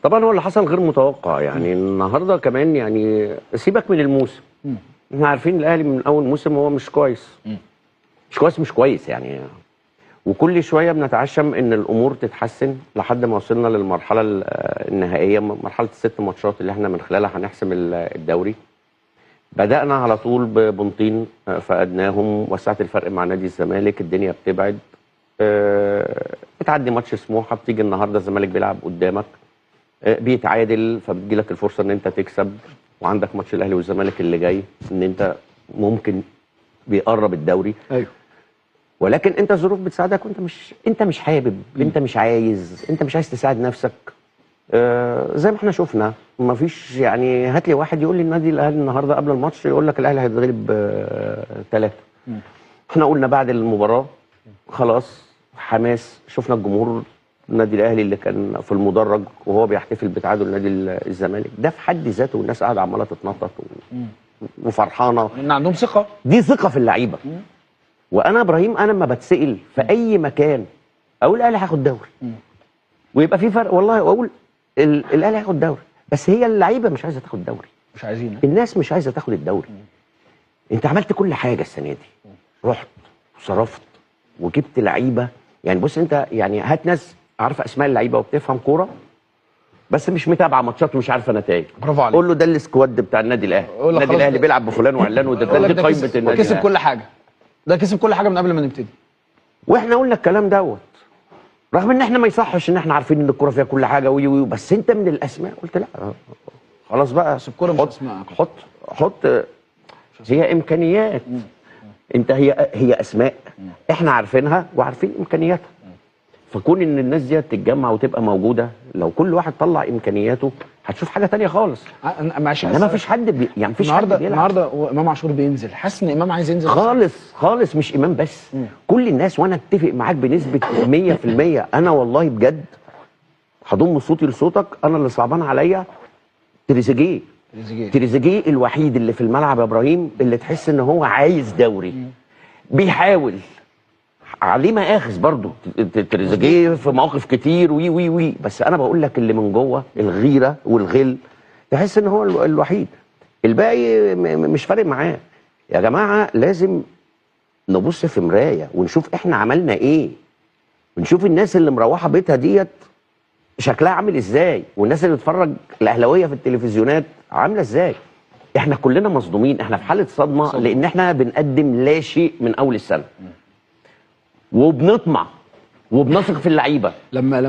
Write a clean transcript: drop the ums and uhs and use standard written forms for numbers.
طبعا هو اللي حصل غير متوقع، يعني النهارده كمان، يعني سيبك من الموسم. احنا عارفين الاهلي من اول موسم هو مش كويس. مش كويس يعني. وكل شويه بنتعشم ان الامور تتحسن لحد ما وصلنا للمرحله النهائيه، مرحله ال6 ماتشات اللي احنا من خلالها هنحسم الدوري. بدانا على طول ببنطين، فقدناهم، وسعت الفرق مع نادي الزمالك، الدنيا بتبعد. بتعدي ماتش سموحه، بتيجي النهارده الزمالك بيلعب قدامك، بيتعادل، فبتجي لك الفرصه ان انت تكسب، وعندك ماتش الاهلي والزمالك اللي جاي ان انت ممكن بيقرب الدوري. ايوه. ولكن انت الظروف بتساعدك، وانت مش حابب، انت مش عايز تساعد نفسك. زي ما احنا شفنا، ما فيش يعني، هات لي واحد يقول لي النادي الاهلي النهارده قبل الماتش يقول لك الاهلي هيتغلب 3. احنا قلنا بعد المباراه خلاص حماس، شفنا الجمهور النادي الاهلي اللي كان في المدرج وهو بيحتفل بتعادل نادي الزمالك، ده في حد ذاته والناس قاعده عماله تتنطط وفرحانه ان عندهم ثقه. دي ثقه في اللعيبه. وانا ابراهيم، انا لما بتسال في اي مكان اقول الاهلي هياخد دوري، ويبقى في فرق والله، واقول الاهلي هياخد دوري، بس هي اللعيبه مش عايزه تاخد دوري، مش عايزين. الناس مش عايزه تاخد الدوري. انت عملت كل حاجه السنه دي، رحت وصرفت وجبت لعيبه، يعني بص انت يعني هات ناس عارفه اسماء اللعيبه وبتفهم كوره، بس مش متابعه ماتشات ومش عارفه نتائج. برافو عليك. قول له ده السكواد بتاع النادي الاهلي، النادي الاهلي بيلعب بفلان وعلان، وده دي قائمه النادي. كسب كل حاجه، ده كسب كل حاجه من قبل ما نبتدي. واحنا قلنا الكلام دوت، رغم ان احنا ما يصحش ان احنا عارفين ان الكوره فيها كل حاجه وي، بس انت من الاسماء قلت لا خلاص بقى، بس الكوره مش اسماء. حط هي امكانيات. انت هي اسماء احنا عارفينها وعارفين امكانياتها، فكون ان الناس دي تتجمع وتبقى موجوده، لو كل واحد طلع امكانياته هتشوف حاجه تانية خالص. يعني ما فيش حد يعني مفيش حد بيلعب. النهارده امام عاشور بينزل، حاسس ان امام عايز ينزل خالص مش امام بس. كل الناس، وانا اتفق معاك بنسبه 100%. انا والله بجد هضم صوتي لصوتك، انا اللي صعبان عليا تريزيجيه الوحيد اللي في الملعب يا ابراهيم اللي تحس ان هو عايز دوري، بيحاول عليه مآخذ برضه تريزيجيه في مواقف كتير وي، بس انا بقول لك اللي من جوه الغيره والغل تحس ان هو الوحيد، الباقي مش فارق معاه. يا جماعه لازم نبص في مرايه ونشوف احنا عملنا ايه، ونشوف الناس اللي مروحه بيتها ديت شكلها عامل ازاي، والناس اللي بتتفرج الاهلاويه في التلفزيونات عامله ازاي. احنا كلنا مصدومين، احنا في حاله صدمه لان احنا بنقدم لا شيء من اول السنه، وبنطمع وبنثق في اللعيبه. لما